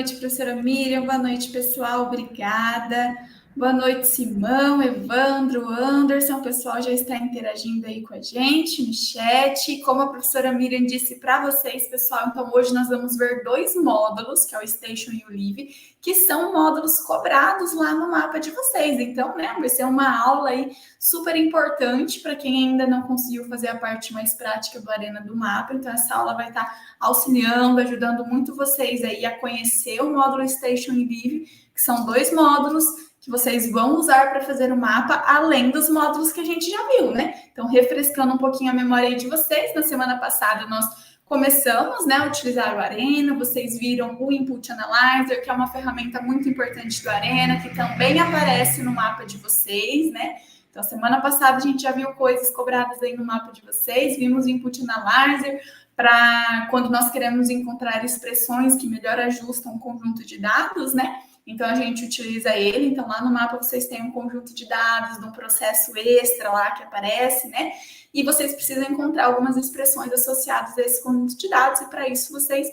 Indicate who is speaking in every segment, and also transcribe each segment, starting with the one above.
Speaker 1: noite, professora Miriam. Boa noite, pessoal. Obrigada. Boa noite, Simão, Evandro, Anderson. O pessoal já está interagindo aí com a gente no chat. Como a professora Miriam disse para vocês, pessoal, então hoje nós vamos ver dois módulos, que é o Station e o Live, que são módulos cobrados lá no mapa de vocês. Então, né, vai ser uma aula aí super importante para quem ainda não conseguiu fazer a parte mais prática do Arena do Mapa. Então, essa aula vai estar auxiliando, ajudando muito vocês aí a conhecer o módulo Station e Live, que são dois módulos que vocês vão usar para fazer o mapa, além dos módulos que a gente já viu, né? Então, refrescando um pouquinho a memória aí de vocês, na semana passada nós começamos, né, a utilizar o Arena, vocês viram o Input Analyzer, que é uma ferramenta muito importante do Arena, que também aparece no mapa de vocês, né? Então, semana passada a gente já viu coisas cobradas aí no mapa de vocês, vimos o Input Analyzer para quando nós queremos encontrar expressões que melhor ajustam um conjunto de dados, né? Então, a gente utiliza ele. Então, lá no mapa, vocês têm um conjunto de dados, de um processo extra lá que aparece, né? E vocês precisam encontrar algumas expressões associadas a esse conjunto de dados. E, para isso, vocês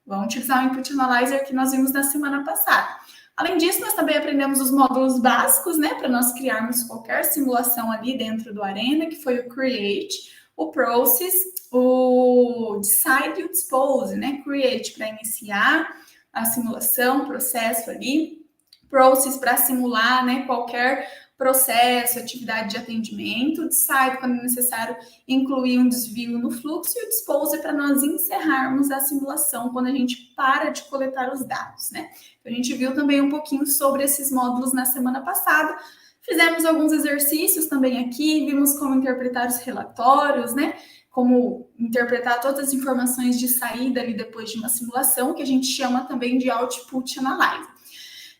Speaker 1: vão utilizar o Input Analyzer que nós vimos na semana passada. Além disso, nós também aprendemos os módulos básicos, né? Para nós criarmos qualquer simulação ali dentro do Arena, que foi o Create, o Process, o Decide e o Dispose, né? Create para iniciar a simulação, processo ali, Process para simular, né, qualquer processo, atividade de atendimento, Decide quando necessário incluir um desvio no fluxo e o Dispose para nós encerrarmos a simulação quando a gente para de coletar os dados, né? Então, a gente viu também um pouquinho sobre esses módulos na semana passada. Fizemos alguns exercícios também aqui, vimos como interpretar os relatórios, né? Como interpretar todas as informações de saída ali depois de uma simulação, que a gente chama também de Output Analyzer.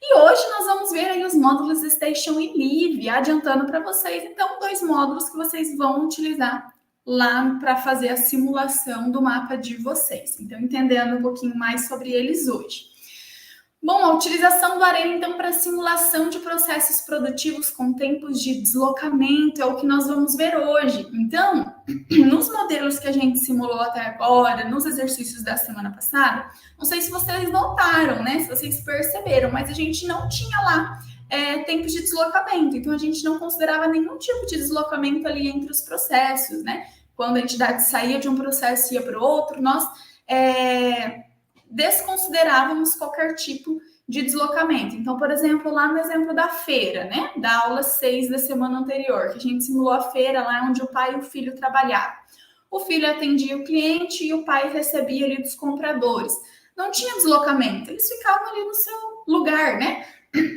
Speaker 1: E hoje nós vamos ver aí os módulos Station e Live, adiantando para vocês, então, dois módulos que vocês vão utilizar lá para fazer a simulação do mapa de vocês. Então, entendendo um pouquinho mais sobre eles hoje. Bom, a utilização do Arena, então, para simulação de processos produtivos com tempos de deslocamento é o que nós vamos ver hoje. Então, nos modelos que a gente simulou até agora, nos exercícios da semana passada, não sei se vocês notaram, né? Se vocês perceberam, mas a gente não tinha lá tempos de deslocamento. Então, a gente não considerava nenhum tipo de deslocamento ali entre os processos, né? Quando a entidade saía de um processo e ia para o outro, nós desconsiderávamos qualquer tipo de deslocamento. Então, por exemplo, lá no exemplo da feira, né? Da aula 6 da semana anterior, que a gente simulou a feira lá onde o pai e o filho trabalhavam. O filho atendia o cliente e o pai recebia ali dos compradores. Não tinha deslocamento, eles ficavam ali no seu lugar, né?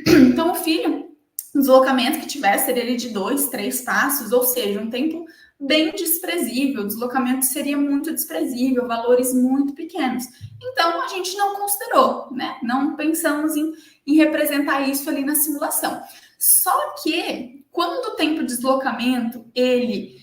Speaker 1: Então, o filho, o deslocamento que tivesse seria ali de 2, 3 passos, ou seja, um tempo bem desprezível, o deslocamento seria muito desprezível, valores muito pequenos. Então, a gente não considerou, né? Não pensamos em representar isso ali na simulação. Só que, quando o tempo de deslocamento, ele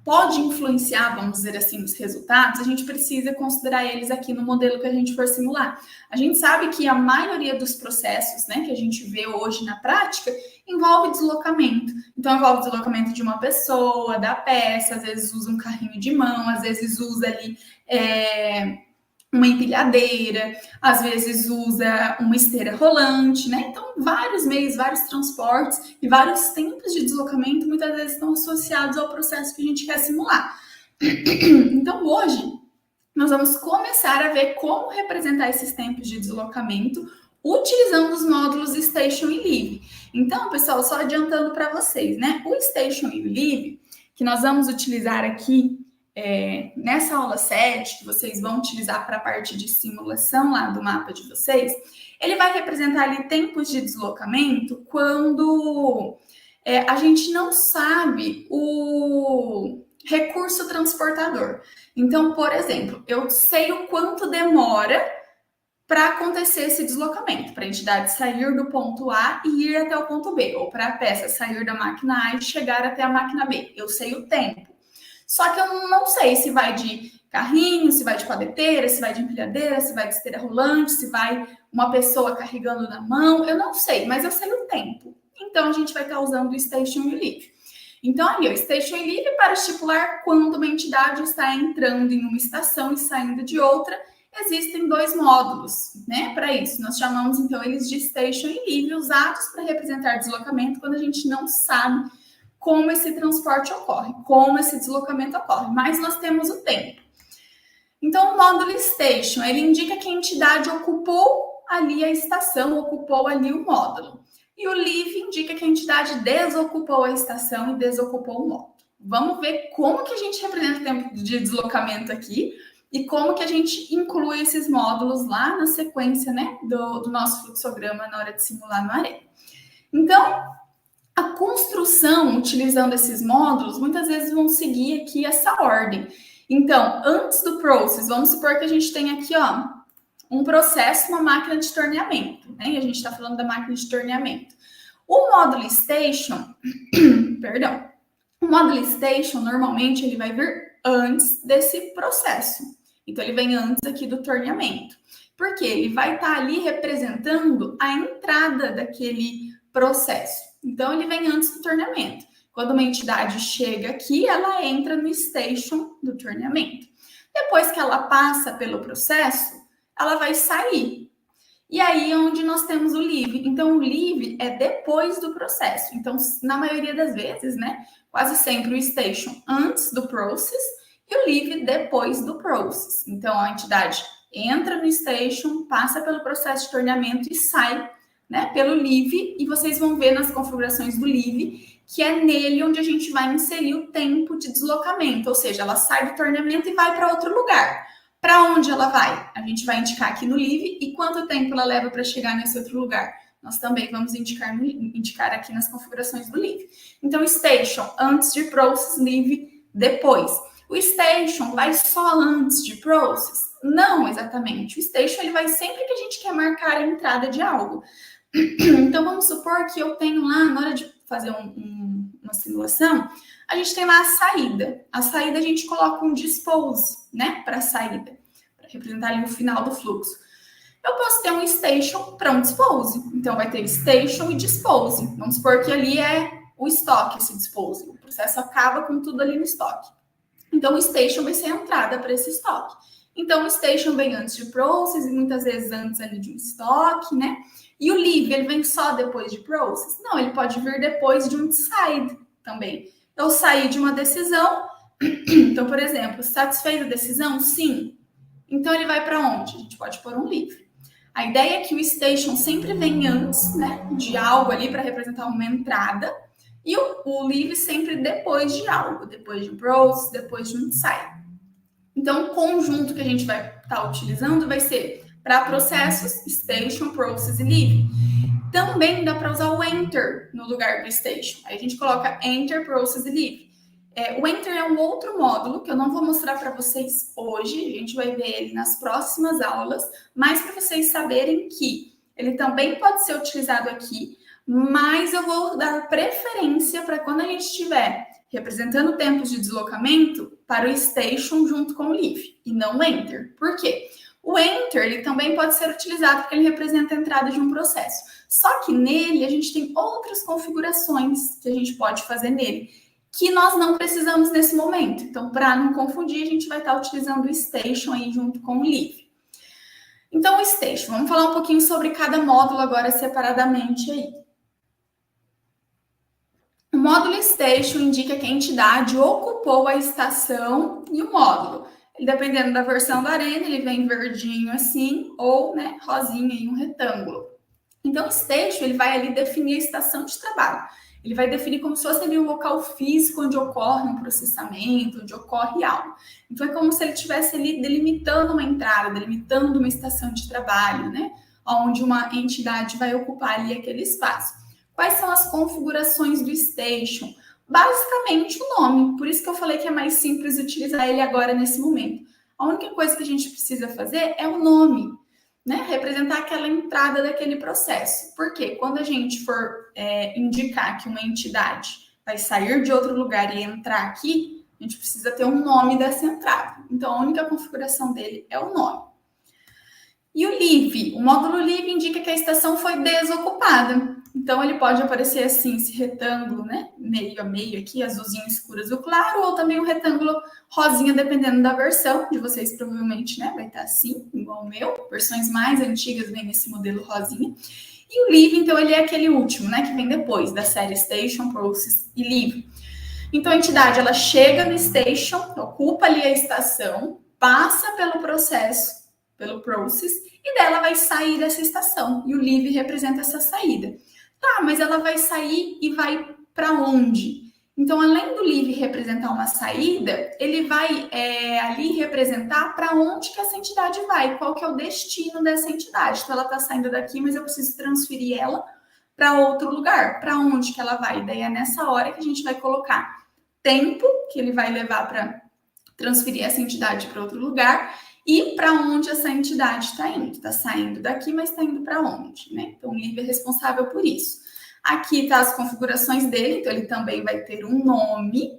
Speaker 1: pode influenciar, vamos dizer assim, nos resultados, a gente precisa considerar eles aqui no modelo que a gente for simular. A gente sabe que a maioria dos processos, né, que a gente vê hoje na prática, envolve deslocamento. Então, envolve deslocamento de uma pessoa, da peça, às vezes usa um carrinho de mão, às vezes usa ali uma empilhadeira, às vezes usa uma esteira rolante, né? Então, vários meios, vários transportes e vários tempos de deslocamento muitas vezes estão associados ao processo que a gente quer simular. Então, hoje, nós vamos começar a ver como representar esses tempos de deslocamento utilizando os módulos Station e Live. Então, pessoal, só adiantando para vocês, né? O Station e o Live, que nós vamos utilizar aqui nessa aula 7, que vocês vão utilizar para a parte de simulação lá do mapa de vocês, ele vai representar ali tempos de deslocamento quando a gente não sabe o recurso transportador. Então, por exemplo, eu sei o quanto demora para acontecer esse deslocamento, para a entidade sair do ponto A e ir até o ponto B, ou para a peça sair da máquina A e chegar até a máquina B. Eu sei o tempo. Só que eu não sei se vai de carrinho, se vai de paleteira, se vai de empilhadeira, se vai de esteira rolante, se vai uma pessoa carregando na mão. Eu não sei, mas eu sei o tempo. Então, a gente vai estar usando o Station e Live. Então, ali, o Station e Live para estipular quando uma entidade está entrando em uma estação e saindo de outra, existem dois módulos, né, para isso. Nós chamamos, então, eles de station e leave, usados para representar deslocamento quando a gente não sabe como esse transporte ocorre, como esse deslocamento ocorre, mas nós temos o tempo. Então, o módulo station, ele indica que a entidade ocupou ali a estação, ocupou ali o módulo. E o leave indica que a entidade desocupou a estação e desocupou o módulo. Vamos ver como que a gente representa o tempo de deslocamento aqui e como que a gente inclui esses módulos lá na sequência, né, do nosso fluxograma na hora de simular no Arena. Então, a construção, utilizando esses módulos, muitas vezes vão seguir aqui essa ordem. Então, antes do process, vamos supor que a gente tem aqui, ó, um processo, uma máquina de torneamento, né? E a gente está falando da máquina de torneamento. O módulo station, perdão, o módulo station, normalmente, ele vai vir antes desse processo. Então, ele vem antes aqui do torneamento. Porque ele vai estar ali representando a entrada daquele processo. Então, ele vem antes do torneamento. Quando uma entidade chega aqui, ela entra no station do torneamento. Depois que ela passa pelo processo, ela vai sair. E aí é onde nós temos o leave. Então, o leave é depois do processo. Então, na maioria das vezes, né? Quase sempre o station antes do process e o leave depois do process. Então, a entidade entra no station, passa pelo processo de torneamento e sai, né, pelo leave. E vocês vão ver nas configurações do leave que é nele onde a gente vai inserir o tempo de deslocamento. Ou seja, ela sai do torneamento e vai para outro lugar. Para onde ela vai? A gente vai indicar aqui no leave e quanto tempo ela leva para chegar nesse outro lugar. Nós também vamos indicar aqui nas configurações do leave. Então, station, antes de process, leave, depois. O station vai só antes de process? Não, exatamente. O station ele vai sempre que a gente quer marcar a entrada de algo. Então, vamos supor que eu tenho lá, na hora de fazer uma simulação, a gente tem lá a saída. A saída a gente coloca um dispose, né, para a saída, para representar ali o final do fluxo. Eu posso ter um station para um dispose. Então, vai ter station e dispose. Vamos supor que ali é o estoque, esse dispose. O processo acaba com tudo ali no estoque. Então, o station vai ser a entrada para esse estoque. Então, o station vem antes de process e muitas vezes antes ali de um estoque, né? E o leave, ele vem só depois de process? Não, ele pode vir depois de um decide também. Eu saí de uma decisão, então, por exemplo, satisfez a decisão? Sim. Então, ele vai para onde? A gente pode pôr um leave. A ideia é que o station sempre vem antes, né, de algo ali para representar uma entrada, e o leave sempre depois de algo, depois de um process, depois de um decide. Então, o conjunto que a gente vai estar utilizando vai ser para processos, station, process e leave. Também dá para usar o enter no lugar do station. Aí a gente coloca enter, process e leave. O enter é um outro módulo que eu não vou mostrar para vocês hoje. A gente vai ver ele nas próximas aulas. Mas para vocês saberem que ele também pode ser utilizado aqui. Mas eu vou dar preferência para quando a gente estiver representando tempos de deslocamento para o station junto com o leave. E não o enter. Por quê? O enter ele também pode ser utilizado porque ele representa a entrada de um processo. Só que nele a gente tem outras configurações que a gente pode fazer nele, que nós não precisamos nesse momento. Então, para não confundir, a gente vai estar utilizando o station aí junto com o leave. Então, o station, vamos falar um pouquinho sobre cada módulo agora separadamente aí. O módulo station indica que a entidade ocupou a estação e o módulo. Dependendo da versão da Arena, ele vem verdinho assim, ou, né, rosinha em um retângulo. Então, o station, ele vai ali definir a estação de trabalho. Ele vai definir como se fosse ali um local físico onde ocorre um processamento, onde ocorre algo. Então, é como se ele estivesse ali delimitando uma entrada, delimitando uma estação de trabalho, né? Onde uma entidade vai ocupar ali aquele espaço. Quais são as configurações do station? Basicamente o nome, por isso que eu falei que é mais simples utilizar ele agora nesse momento. A única coisa que a gente precisa fazer é o nome, né? Representar aquela entrada daquele processo. Porque quando a gente for indicar que uma entidade vai sair de outro lugar e entrar aqui, a gente precisa ter um nome dessa entrada. Então, a única configuração dele é o nome. E o leave, o módulo leave indica que a estação foi desocupada. Então, ele pode aparecer assim, esse retângulo, né? Meio a meio aqui, azulzinho escuro, azul claro, ou também um retângulo rosinha, dependendo da versão de vocês, provavelmente, né? Vai estar assim, igual o meu. Versões mais antigas vêm nesse modelo rosinha. E o Live, então, ele é aquele último, né? Que vem depois da série Station, Process e Live. Então, a entidade, ela chega no Station, ocupa ali a estação, passa pelo processo, pelo Process, e dela vai sair dessa estação. E o Live representa essa saída. Tá, mas ela vai sair e vai para onde? Então, além do Live representar uma saída, ele vai ali representar para onde que essa entidade vai, qual que é o destino dessa entidade. Então, ela está saindo daqui, mas eu preciso transferir ela para outro lugar. Para onde que ela vai? Daí é nessa hora que a gente vai colocar tempo que ele vai levar para transferir essa entidade para outro lugar e para onde essa entidade está indo. Está saindo daqui, mas está indo para onde, né? Então, o Live é responsável por isso. Aqui tá as configurações dele, então ele também vai ter um nome.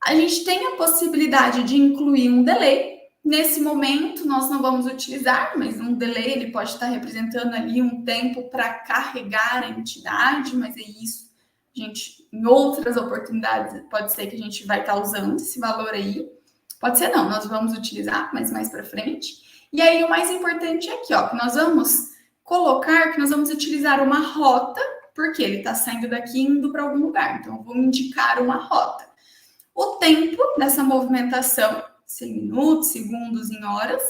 Speaker 1: A gente tem a possibilidade de incluir um delay. Nesse momento, nós não vamos utilizar, mas um delay ele pode estar representando ali um tempo para carregar a entidade, mas é isso, gente, em outras oportunidades pode ser que a gente vai estar usando esse valor aí. Pode ser não, nós vamos utilizar, mas mais para frente. E aí o mais importante é aqui, ó, que nós vamos colocar que nós vamos utilizar uma rota, porque ele está saindo daqui e indo para algum lugar. Então, eu vou indicar uma rota. O tempo dessa movimentação, se em minutos, segundos, em horas.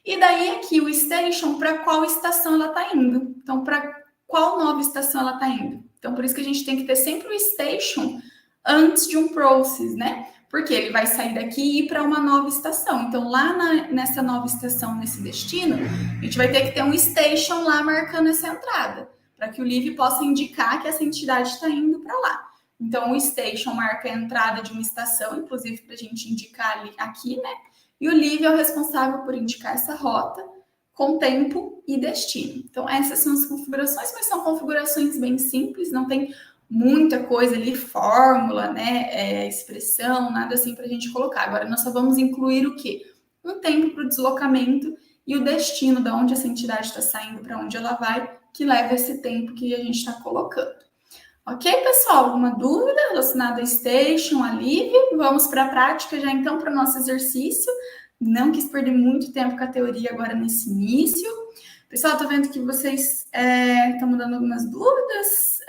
Speaker 1: E daí aqui o station, para qual estação ela está indo. Então, para qual nova estação ela está indo. Então, por isso que a gente tem que ter sempre o station antes de um process, né? Porque ele vai sair daqui e ir para uma nova estação. Então, lá nessa nova estação, nesse destino, a gente vai ter que ter um station lá marcando essa entrada, para que o Live possa indicar que essa entidade está indo para lá. Então, o station marca a entrada de uma estação, inclusive para a gente indicar ali, aqui, né? E o Live é o responsável por indicar essa rota com tempo e destino. Então, essas são as configurações, mas são configurações bem simples, não tem muita coisa ali, fórmula, né? Expressão, nada assim para a gente colocar. Agora, nós só vamos incluir o quê? Um tempo para o deslocamento e o destino, de onde essa entidade está saindo, para onde ela vai, que leva esse tempo que a gente está colocando. Ok, pessoal? Alguma dúvida relacionada a Station, a Live? Vamos para a prática já então para o nosso exercício. Não quis perder muito tempo com a teoria agora nesse início. Pessoal, estou vendo que vocês estão mandando algumas dúvidas.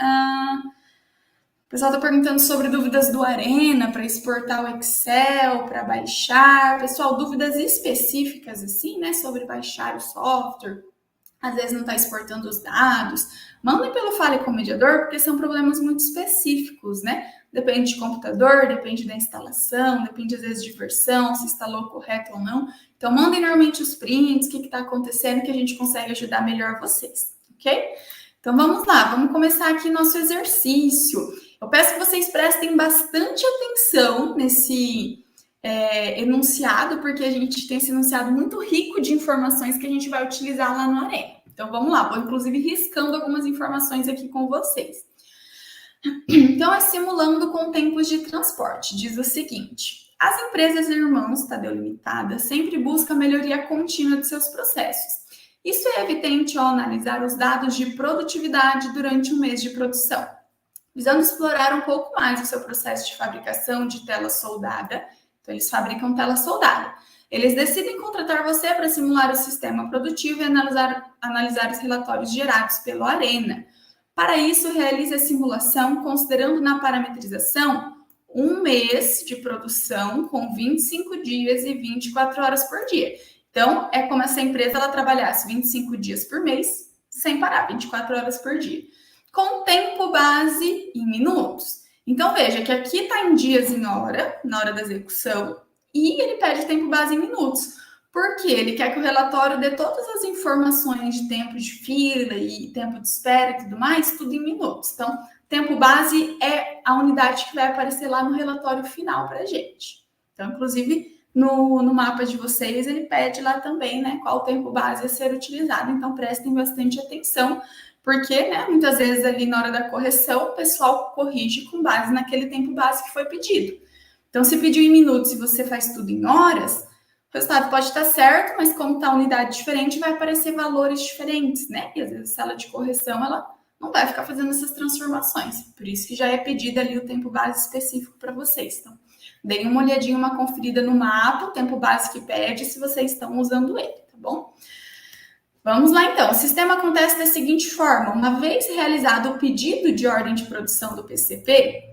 Speaker 1: O pessoal está perguntando sobre dúvidas do Arena para exportar o Excel, para baixar. Pessoal, dúvidas específicas assim, né? Sobre baixar o software. Às vezes não está exportando os dados. Mandem pelo Fale com o Mediador, porque são problemas muito específicos, né? Depende de computador, depende da instalação, depende às vezes de versão, se instalou correto ou não. Então, mandem normalmente os prints, o que está acontecendo, que a gente consegue ajudar melhor vocês, ok? Então, vamos lá, vamos começar aqui nosso exercício. Eu peço que vocês prestem bastante atenção nesse enunciado, porque a gente tem esse enunciado muito rico de informações que a gente vai utilizar lá no Arena. Então, vamos lá, vou inclusive riscando algumas informações aqui com vocês. Então, é simulando com tempos de transporte. Diz o seguinte: as empresas irmãs, Tadeu Limitada, sempre buscam a melhoria contínua de seus processos. Isso é evidente ao analisar os dados de produtividade durante um mês de produção. Visando explorar um pouco mais o seu processo de fabricação de tela soldada, então eles fabricam tela soldada. Eles decidem contratar você para simular o sistema produtivo e analisar os relatórios gerados pelo Arena. Para isso, realize a simulação considerando na parametrização um mês de produção com 25 dias e 24 horas por dia. Então, é como se a empresa ela trabalhasse 25 dias por mês, sem parar, 24 horas por dia, com tempo base em minutos. Então, veja que aqui está em dias em hora, na hora da execução, e ele pede tempo base em minutos, porque ele quer que o relatório dê todas as informações de tempo de fila e tempo de espera e tudo mais, tudo em minutos. Então, tempo base é a unidade que vai aparecer lá no relatório final para a gente. Então, inclusive, no mapa de vocês, ele pede lá também, né, qual o tempo base a ser utilizado. Então, prestem bastante atenção, porque, né, muitas vezes ali na hora da correção, o pessoal corrige com base naquele tempo base que foi pedido. Então, se pediu em minutos e você faz tudo em horas, o resultado pode estar certo, mas como está a unidade diferente, vai aparecer valores diferentes, né? E às vezes a sala de correção, ela não vai ficar fazendo essas transformações. Por isso que já é pedido ali o tempo base específico para vocês. Então, deem uma olhadinha, uma conferida no mapa, o tempo base que pede, se vocês estão usando ele, tá bom? Vamos lá, então. O sistema acontece da seguinte forma. Uma vez realizado o pedido de ordem de produção do PCP,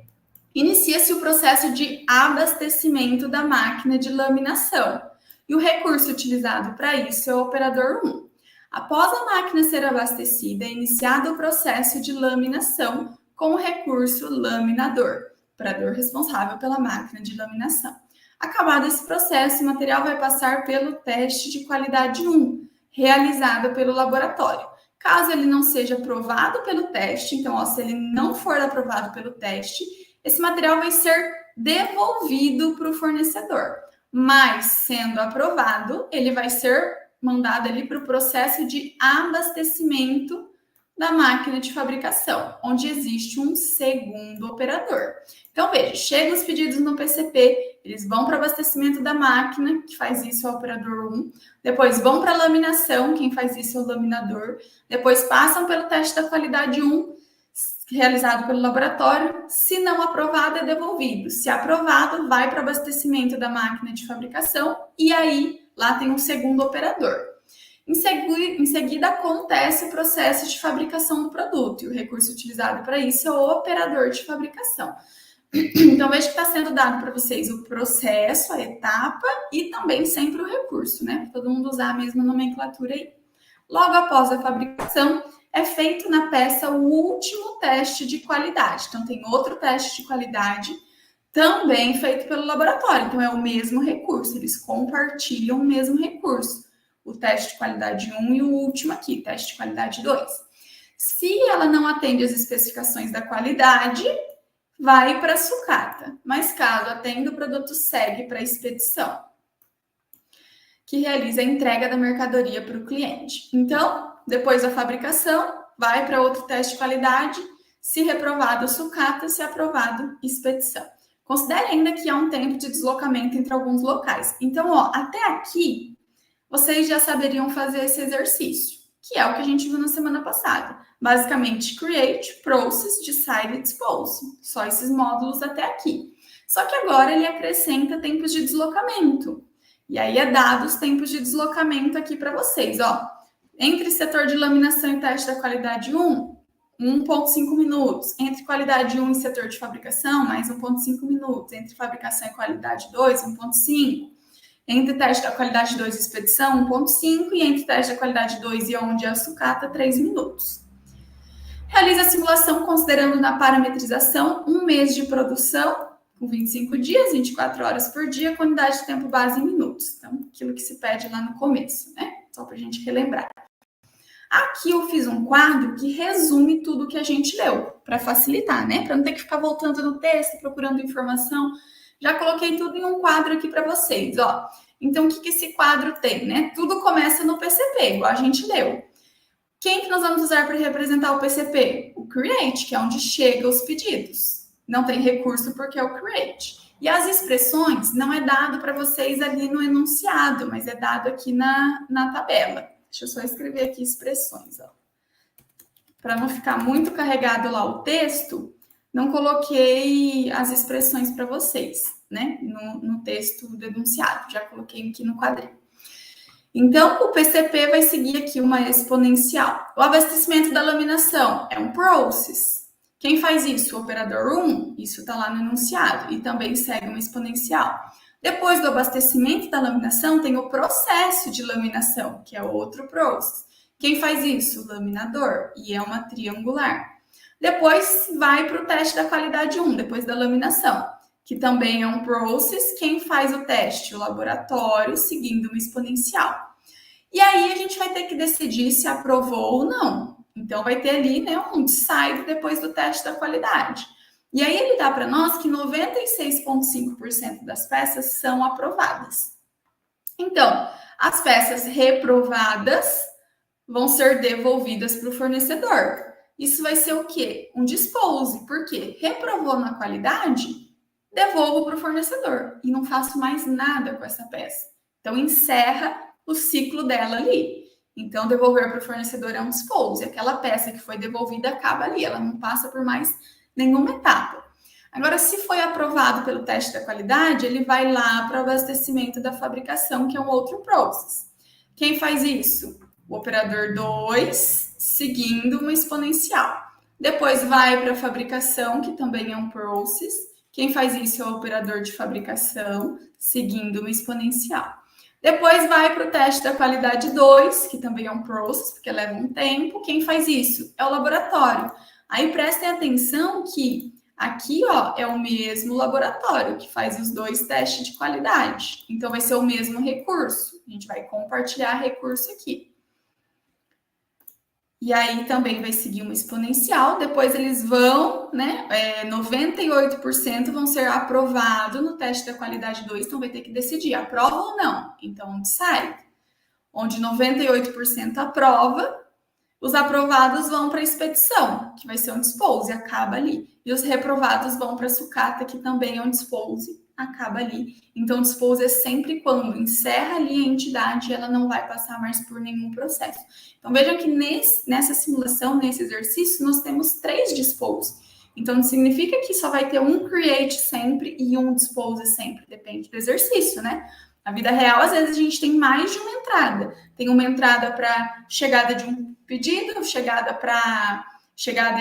Speaker 1: inicia-se o processo de abastecimento da máquina de laminação. E o recurso utilizado para isso é o operador 1. Após a máquina ser abastecida, é iniciado o processo de laminação com o recurso laminador, operador responsável pela máquina de laminação. Acabado esse processo, o material vai passar pelo teste de qualidade 1, realizado pelo laboratório. Caso ele não seja aprovado pelo teste, então, se ele não for aprovado pelo teste, esse material vai ser devolvido para o fornecedor. Mas, sendo aprovado, ele vai ser mandado ali para o processo de abastecimento da máquina de fabricação, onde existe um segundo operador. Então, veja, chegam os pedidos no PCP, eles vão para o abastecimento da máquina, que faz isso é o operador 1, depois vão para a laminação, quem faz isso é o laminador, depois passam pelo teste da qualidade 1, realizado pelo laboratório, se não aprovado é devolvido, se aprovado vai para o abastecimento da máquina de fabricação e aí lá tem um segundo operador. Em seguida acontece o processo de fabricação do produto e o recurso utilizado para isso é o operador de fabricação. Então veja que está sendo dado para vocês o processo, a etapa e também sempre o recurso, né? Para todo mundo usar a mesma nomenclatura aí. Logo após a fabricação, é feito na peça o último teste de qualidade. Então, tem outro teste de qualidade também feito pelo laboratório. Então, é o mesmo recurso, eles compartilham o mesmo recurso. O teste de qualidade 1 e o último aqui, teste de qualidade 2. Se ela não atende às especificações da qualidade, vai para a sucata. Mas caso atenda, o produto segue para a expedição, que realiza a entrega da mercadoria para o cliente. Então, depois da fabricação, vai para outro teste de qualidade, se reprovado, sucata, se aprovado, expedição. Considere ainda que há um tempo de deslocamento entre alguns locais. Então, até aqui, vocês já saberiam fazer esse exercício, que é o que a gente viu na semana passada. Basicamente, create, process, decide, dispose. Só esses módulos até aqui. Só que agora ele acrescenta tempos de deslocamento. E aí é dado os tempos de deslocamento aqui para vocês, Entre setor de laminação e teste da qualidade 1, 1,5 minutos. Entre qualidade 1 e setor de fabricação, mais 1,5 minutos. Entre fabricação e qualidade 2, 1,5. Entre teste da qualidade 2 e expedição, 1,5. E entre teste da qualidade 2 e onde é a sucata, 3 minutos. Realiza a simulação considerando na parametrização 1 mês de produção, com 25 dias, 24 horas por dia, com unidade de tempo base em minutos. Então, aquilo que se pede lá no começo, né? Só para a gente relembrar. Aqui eu fiz um quadro que resume tudo que a gente leu, para facilitar, né? Para não ter que ficar voltando no texto, procurando informação. Já coloquei tudo em um quadro aqui para vocês, Então, o que esse quadro tem, né? Tudo começa no PCP, igual a gente leu. Quem que nós vamos usar para representar o PCP? O create, que é onde chegam os pedidos. Não tem recurso porque é o create. E as expressões não é dado para vocês ali no enunciado, mas é dado aqui na tabela. Deixa eu só escrever aqui expressões, Para não ficar muito carregado lá o texto, não coloquei as expressões para vocês, né? No texto do enunciado, já coloquei aqui no quadrinho. Então, o PCP vai seguir aqui uma exponencial. O abastecimento da laminação é um process. Quem faz isso? O operador 1, isso está lá no enunciado, e também segue uma exponencial. Depois do abastecimento da laminação, tem o processo de laminação, que é outro process. Quem faz isso? O laminador, e é uma triangular. Depois vai para o teste da qualidade 1, depois da laminação, que também é um process. Quem faz o teste? O laboratório, seguindo uma exponencial. E aí a gente vai ter que decidir se aprovou ou não. Então vai ter ali, né, um decide depois do teste da qualidade. E aí ele dá para nós que 96,5% das peças são aprovadas. Então, as peças reprovadas vão ser devolvidas para o fornecedor. Isso vai ser o quê? Um dispose. Por quê? Reprovou na qualidade, devolvo para o fornecedor e não faço mais nada com essa peça. Então, encerra o ciclo dela ali. Então, devolver para o fornecedor é um dispose. Aquela peça que foi devolvida acaba ali, ela não passa por mais nenhuma etapa. Agora, se foi aprovado pelo teste da qualidade, ele vai lá para o abastecimento da fabricação, que é um outro process. Quem faz isso? O operador 2, seguindo uma exponencial. Depois vai para a fabricação, que também é um process. Quem faz isso é o operador de fabricação, seguindo uma exponencial. Depois vai para o teste da qualidade 2, que também é um process, porque leva um tempo. Quem faz isso? É o laboratório. Aí prestem atenção que aqui, ó, é o mesmo laboratório que faz os dois testes de qualidade. Então, vai ser o mesmo recurso. A gente vai compartilhar recurso aqui. E aí também vai seguir uma exponencial. Depois eles vão, né? 98% vão ser aprovados no teste da qualidade 2. Então, vai ter que decidir, aprova ou não. Então, decide. Onde 98% aprova, os aprovados vão para a expedição, que vai ser um dispose, acaba ali. E os reprovados vão para a sucata, que também é um dispose, acaba ali. Então, dispose é sempre quando encerra ali a entidade, ela não vai passar mais por nenhum processo. Então, vejam que nessa simulação, nesse exercício, nós temos 3 dispose. Então, não significa que só vai ter um create sempre e um dispose sempre, depende do exercício, né? Na vida real, às vezes, a gente tem mais de uma entrada. Tem uma entrada para chegada de um pedido, chegada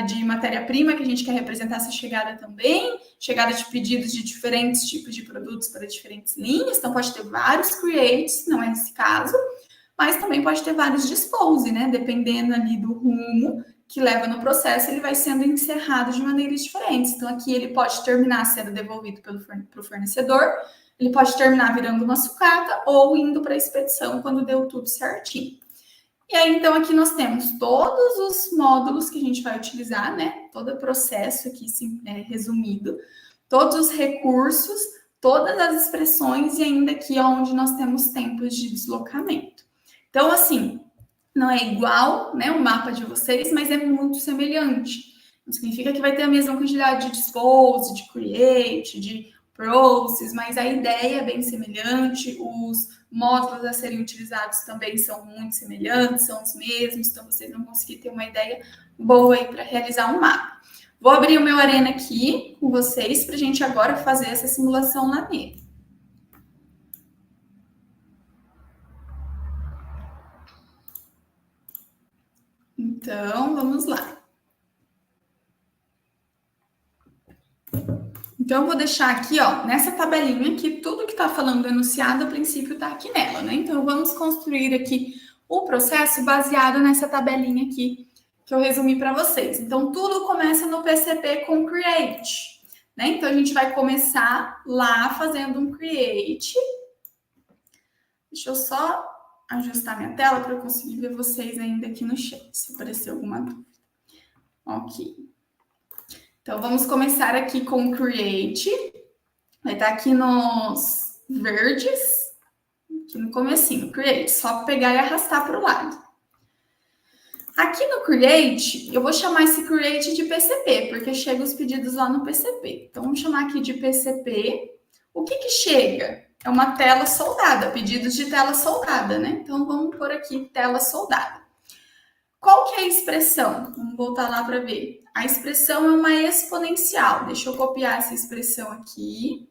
Speaker 1: de matéria-prima, que a gente quer representar essa chegada também, chegada de pedidos de diferentes tipos de produtos para diferentes linhas. Então, pode ter vários creates, não é esse caso, mas também pode ter vários dispose, né? Dependendo ali do rumo que leva no processo, ele vai sendo encerrado de maneiras diferentes. Então, aqui ele pode terminar sendo devolvido para o fornecedor, ele pode terminar virando uma sucata ou indo para a expedição quando deu tudo certinho. E aí, então, aqui nós temos todos os módulos que a gente vai utilizar, né? Todo o processo aqui resumido, todos os recursos, todas as expressões e ainda aqui onde nós temos tempos de deslocamento. Então, assim, não é igual, né, o mapa de vocês, mas é muito semelhante. Não significa que vai ter a mesma quantidade de dispose, de create, de process, mas a ideia é bem semelhante, os módulos a serem utilizados também são muito semelhantes, são os mesmos, então vocês vão conseguir ter uma ideia boa aí para realizar um mapa. Vou abrir o meu Arena aqui com vocês para a gente agora fazer essa simulação lá nele. Então, vamos lá. Então, eu vou deixar aqui, ó, nessa tabelinha que tudo que está falando do enunciado, a princípio, está aqui nela, né? Então, vamos construir aqui o processo baseado nessa tabelinha aqui que eu resumi para vocês. Então, tudo começa no PCP com create, né? Então, a gente vai começar lá fazendo um create. Deixa eu só ajustar minha tela para eu conseguir ver vocês ainda aqui no chat, se aparecer alguma dúvida. Ok. Então, vamos começar aqui com create. Vai estar aqui nos verdes, aqui no comecinho, create. Só pegar e arrastar para o lado. Aqui no create, eu vou chamar esse create de PCP, porque chegam os pedidos lá no PCP. Então, vamos chamar aqui de PCP. O que chega? É uma tela soldada, pedidos de tela soldada, né? Então, vamos por aqui, tela soldada. Qual que é a expressão? Vamos voltar lá para ver. A expressão é uma exponencial. Deixa eu copiar essa expressão aqui.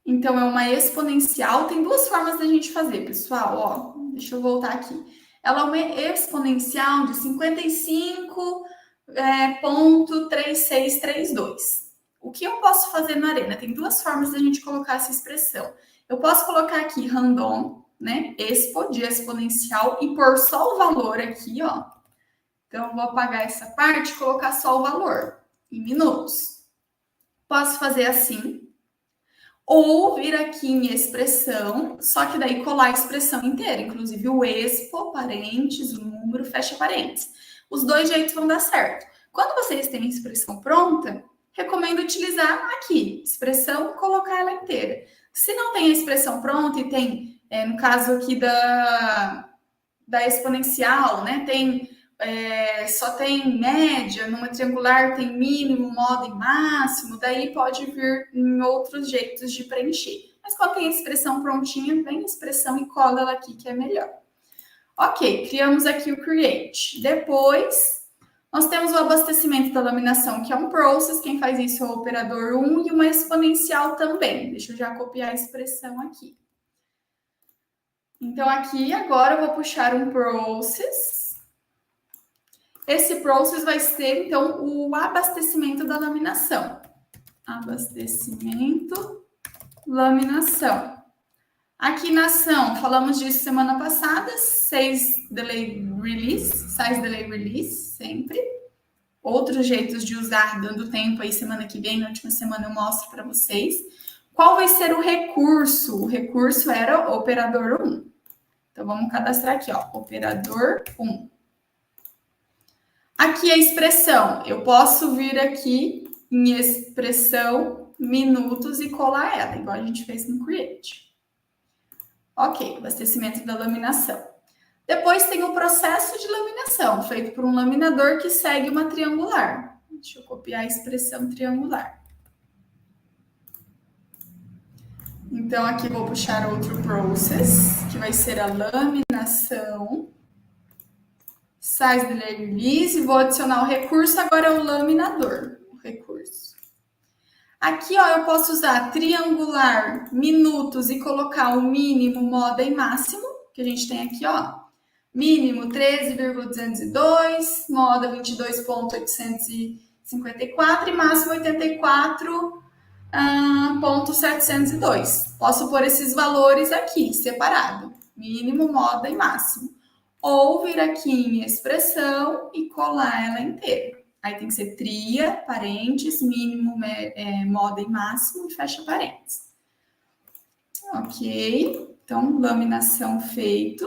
Speaker 1: Então, é uma exponencial. Tem 2 formas da gente fazer, pessoal. Ó, deixa eu voltar aqui. Ela é uma exponencial de 55,3632. O que eu posso fazer na Arena? Tem 2 formas da gente colocar essa expressão. Eu posso colocar aqui random, né? Expo de exponencial e pôr só o valor aqui, ó. Então, eu vou apagar essa parte e colocar só o valor em minutos. Posso fazer assim. Ou vir aqui em expressão, só que daí colar a expressão inteira, inclusive o expo, parênteses, o número, fecha parênteses. Os 2 jeitos vão dar certo. Quando vocês têm a expressão pronta, recomendo utilizar aqui, expressão, colocar ela inteira. Se não tem a expressão pronta e tem, no caso aqui da exponencial, né, só tem média, numa triangular tem mínimo, modo e máximo, daí pode vir em outros jeitos de preencher. Mas quando tem a expressão prontinha, vem a expressão e cola ela aqui, que é melhor. Ok, criamos aqui o create. Depois, nós temos o abastecimento da laminação, que é um process. Quem faz isso é o operador 1 e uma exponencial também. Deixa eu já copiar a expressão aqui. Então, aqui agora eu vou puxar um process. Esse process vai ser, então, o abastecimento da laminação. Abastecimento, laminação. Aqui na ação, falamos disso semana passada, size delay release, sempre. Outros jeitos de usar, dando tempo aí, semana que vem, na última semana eu mostro para vocês. Qual vai ser o recurso? O recurso era o operador 1. Então, vamos cadastrar aqui, ó, operador 1. Aqui a expressão, eu posso vir aqui em expressão, minutos e colar ela, igual a gente fez no create. Ok, abastecimento da laminação. Depois tem o processo de laminação, feito por um laminador que segue uma triangular. Deixa eu copiar a expressão triangular. Então, aqui vou puxar outro process, que vai ser a laminação. Size delay release, vou adicionar o recurso, agora é o laminador, o recurso. Aqui, ó, eu posso usar triangular, minutos e colocar o mínimo, moda e máximo, que a gente tem aqui, ó. Mínimo 13,202, moda 22,854 e máximo 84,702. Posso pôr esses valores aqui, separado. Mínimo, moda e máximo. Ou vir aqui em expressão e colar ela inteira. Aí tem que ser tria, parênteses, mínimo, moda e máximo, e fecha parênteses. Ok, então laminação feito.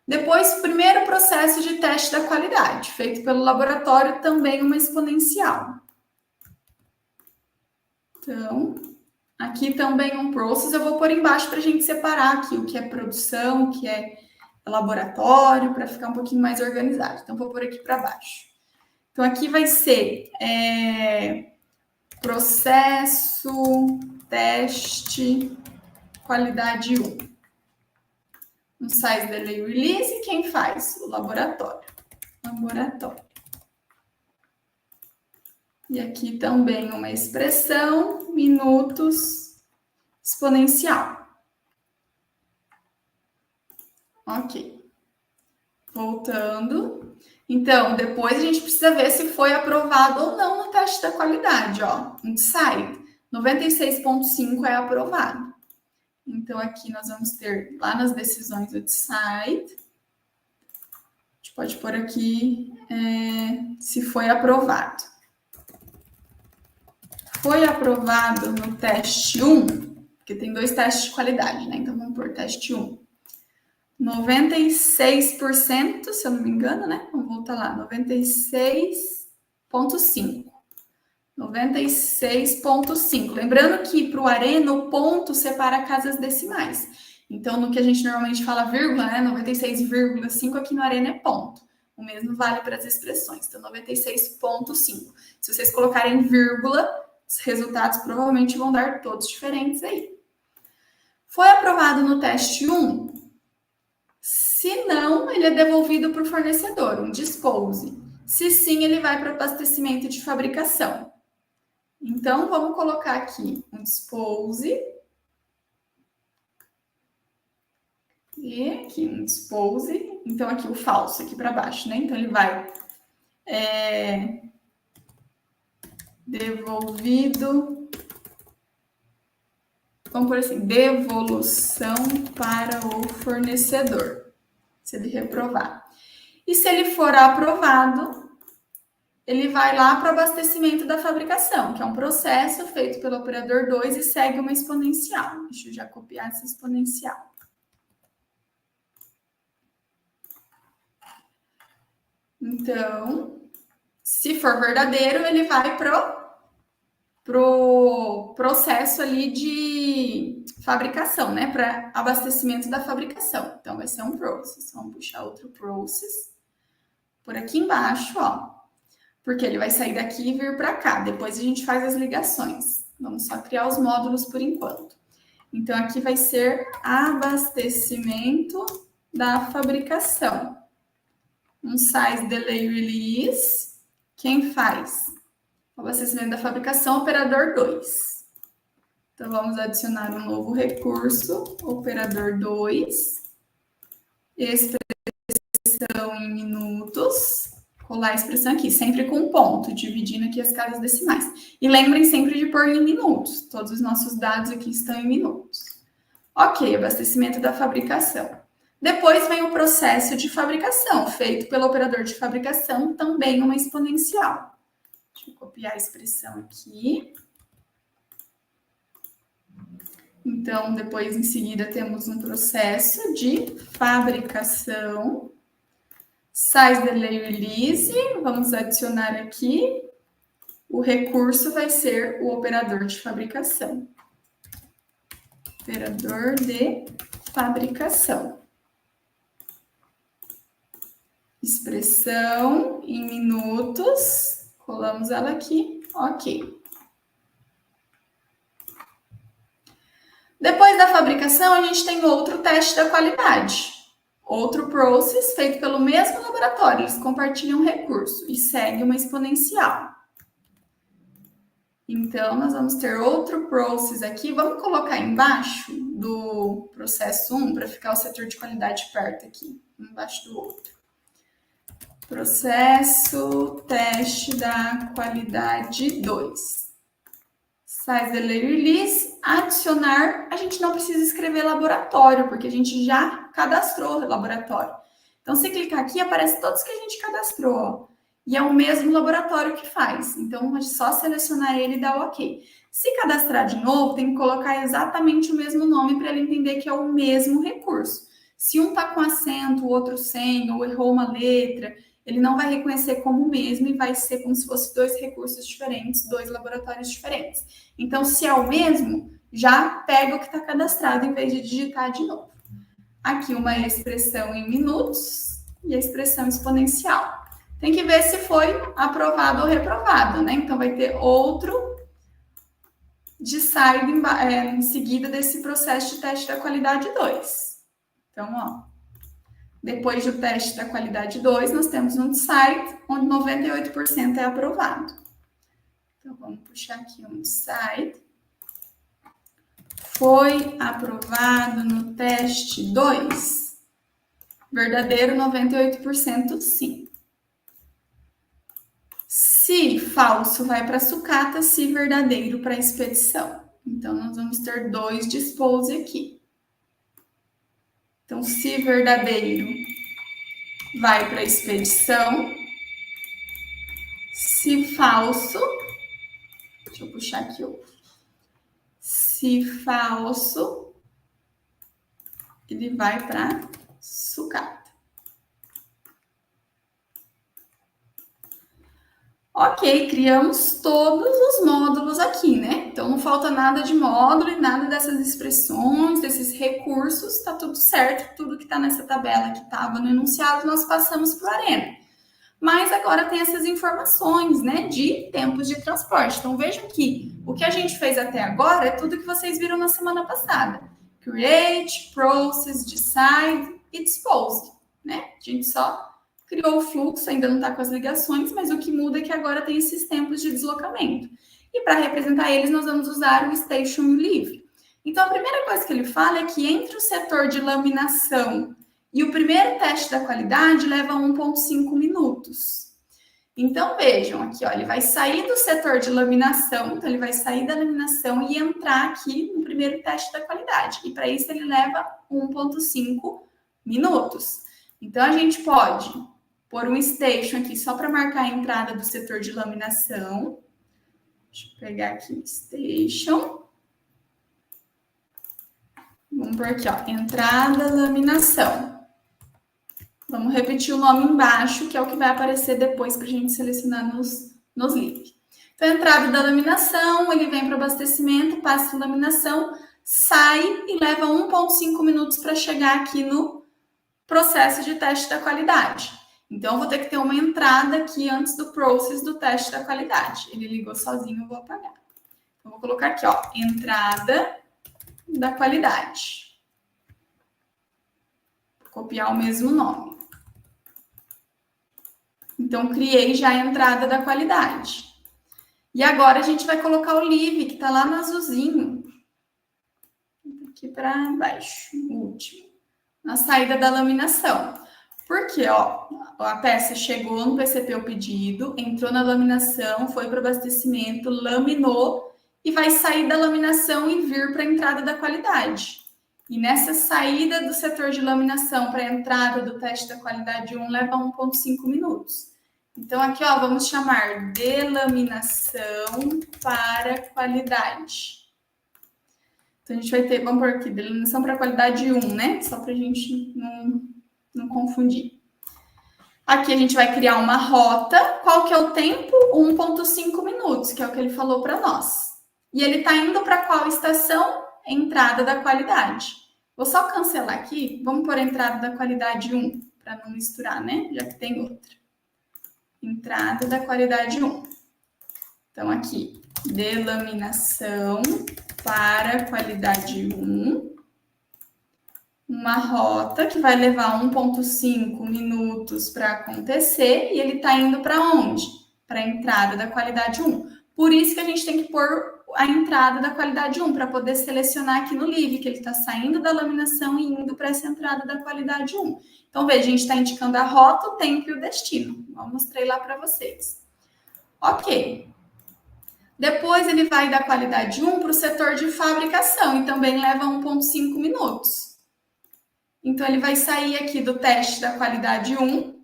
Speaker 1: Depois, primeiro processo de teste da qualidade, feito pelo laboratório, também uma exponencial. Então, aqui também um process, eu vou pôr embaixo para a gente separar aqui o que é produção, o que é laboratório, para ficar um pouquinho mais organizado. Então, vou pôr aqui para baixo. Então, aqui vai ser processo, teste, qualidade 1. Um size delay release, e quem faz? O laboratório. Laboratório. E aqui também uma expressão, minutos, exponencial. Ok. Voltando. Então, depois a gente precisa ver se foi aprovado ou não no teste da qualidade, ó. Inside, 96,5 é aprovado. Então, aqui nós vamos ter lá nas decisões do decide. A gente pode pôr aqui se foi aprovado. Foi aprovado no teste 1, porque tem 2 testes de qualidade, né? Então, vamos pôr teste 1. 96%, se eu não me engano, né? Vamos voltar lá, 96,5. 96,5. Lembrando que para o Arena, o ponto separa casas decimais. Então, no que a gente normalmente fala vírgula, né? 96,5 aqui no Arena é ponto. O mesmo vale para as expressões. Então, 96,5. Se vocês colocarem vírgula, os resultados provavelmente vão dar todos diferentes aí. Foi aprovado no teste 1? Se não, ele é devolvido para o fornecedor, um dispose. Se sim, ele vai para o abastecimento de fabricação. Então, vamos colocar aqui um dispose. E aqui um dispose. Então, aqui o falso, aqui para baixo, né? Então, ele vai devolvido. Vamos por assim, devolução para o fornecedor, se ele reprovar. E se ele for aprovado, ele vai lá para o abastecimento da fabricação, que é um processo feito pelo operador 2 e segue uma exponencial. Deixa eu já copiar essa exponencial. Então, se for verdadeiro, ele vai pro processo ali de fabricação, né? Para abastecimento da fabricação. Então, vai ser um process. Vamos puxar outro process por aqui embaixo, ó. Porque ele vai sair daqui e vir para cá. Depois a gente faz as ligações. Vamos só criar os módulos por enquanto. Então, aqui vai ser abastecimento da fabricação. Um size delay release. Quem faz? Abastecimento da fabricação, operador 2. Então, vamos adicionar um novo recurso, operador 2. Expressão em minutos. Colar a expressão aqui, sempre com ponto, dividindo aqui as casas decimais. E lembrem sempre de pôr em minutos. Todos os nossos dados aqui estão em minutos. Ok, abastecimento da fabricação. Depois vem o processo de fabricação, feito pelo operador de fabricação, também uma exponencial. Deixa eu copiar a expressão aqui. Então, depois, em seguida, temos um processo de fabricação. Size delay release, vamos adicionar aqui. O recurso vai ser o operador de fabricação. Operador de fabricação. Expressão em minutos. Colamos ela aqui. Ok. Depois da fabricação, a gente tem outro teste da qualidade. Outro process feito pelo mesmo laboratório. Eles compartilham recurso e segue uma exponencial. Então, nós vamos ter outro process aqui. Vamos colocar embaixo do processo 1 para ficar o setor de qualidade perto aqui, um embaixo do outro. Processo teste da qualidade 2. Size delay release, adicionar, a gente não precisa escrever laboratório, porque a gente já cadastrou o laboratório. Então, se clicar aqui, aparece todos que a gente cadastrou, ó. E é o mesmo laboratório que faz. Então, é só selecionar ele e dar o OK. Se cadastrar de novo, tem que colocar exatamente o mesmo nome para ele entender que é o mesmo recurso. Se um está com acento, o outro sem, ou errou uma letra, ele não vai reconhecer como o mesmo e vai ser como se fosse dois recursos diferentes, dois laboratórios diferentes. Então, se é o mesmo, já pega o que está cadastrado em vez de digitar de novo. Aqui uma expressão em minutos e a expressão exponencial. Tem que ver se foi aprovado ou reprovado, né? Então, vai ter outro decide em seguida desse processo de teste da qualidade 2. Então, ó. Depois do teste da qualidade 2, nós temos um site onde 98% é aprovado. Então, vamos puxar aqui um site. Foi aprovado no teste 2. Verdadeiro, 98% sim. Se falso, vai para sucata. Se verdadeiro, para expedição. Então, nós vamos ter 2 dispose aqui. Então, se verdadeiro, vai para expedição. Se falso, deixa eu puxar aqui o. Se falso, ele vai para sucata. Ok, criamos todos os módulos aqui, né? Então, não falta nada de módulo e nada dessas expressões, desses recursos, tá tudo certo. Tudo que tá nessa tabela que estava no enunciado, nós passamos para o Arena. Mas agora tem essas informações, né, de tempos de transporte. Então, vejam que o que a gente fez até agora é tudo que vocês viram na semana passada. Create, Process, Decide e Dispose, né? A gente só criou o fluxo, ainda não está com as ligações, mas o que muda é que agora tem esses tempos de deslocamento. E para representar eles, nós vamos usar o Station Livre. Então, a primeira coisa que ele fala é que entre o setor de laminação e o primeiro teste da qualidade leva 1,5 minutos. Então, vejam aqui, ó, ele vai sair do setor de laminação, então ele vai sair da laminação e entrar aqui no primeiro teste da qualidade. E para isso ele leva 1,5 minutos. Então, a gente pode pôr um station aqui só para marcar a entrada do setor de laminação. Deixa eu pegar aqui, station. Vamos por aqui, ó, entrada, laminação. Vamos repetir o nome embaixo, que é o que vai aparecer depois para a gente selecionar nos livros. Então, a entrada da laminação, ele vem para o abastecimento, passa a laminação, sai e leva 1,5 minutos para chegar aqui no processo de teste da qualidade. Então, eu vou ter que ter uma entrada aqui antes do process do teste da qualidade. Ele ligou sozinho, eu vou apagar. Então, vou colocar aqui, ó, entrada, da qualidade. Vou copiar o mesmo nome. Então, criei já a entrada da qualidade. E agora a gente vai colocar o live, que está lá no azulzinho. Aqui para baixo, o último. Na saída da laminação. Porque, ó, a peça chegou no PCP o pedido, entrou na laminação, foi para o abastecimento, laminou e vai sair da laminação e vir para a entrada da qualidade. E nessa saída do setor de laminação para a entrada do teste da qualidade 1 leva 1,5 minutos. Então, aqui, ó, vamos chamar de laminação para qualidade. Então, a gente vai ter, vamos por aqui, delaminação para qualidade 1, né? Só para a gente não confundir. Aqui a gente vai criar uma rota. Qual que é o tempo? 1,5 minutos, que é o que ele falou para nós. E ele está indo para qual estação? Entrada da qualidade. Vou só cancelar aqui. Vamos por entrada da qualidade 1, para não misturar, né? Já que tem outra. Entrada da qualidade 1. Então, aqui, delaminação para qualidade 1, uma rota que vai levar 1,5 minutos para acontecer, e ele está indo para onde? Para a entrada da qualidade 1. Por isso que a gente tem que pôr a entrada da qualidade 1, para poder selecionar aqui no livre, que ele está saindo da laminação e indo para essa entrada da qualidade 1. Então, veja, a gente está indicando a rota, o tempo e o destino. Eu mostrei lá para vocês. Ok. Depois ele vai da qualidade 1 para o setor de fabricação e também leva 1,5 minutos. Então, ele vai sair aqui do teste da qualidade 1.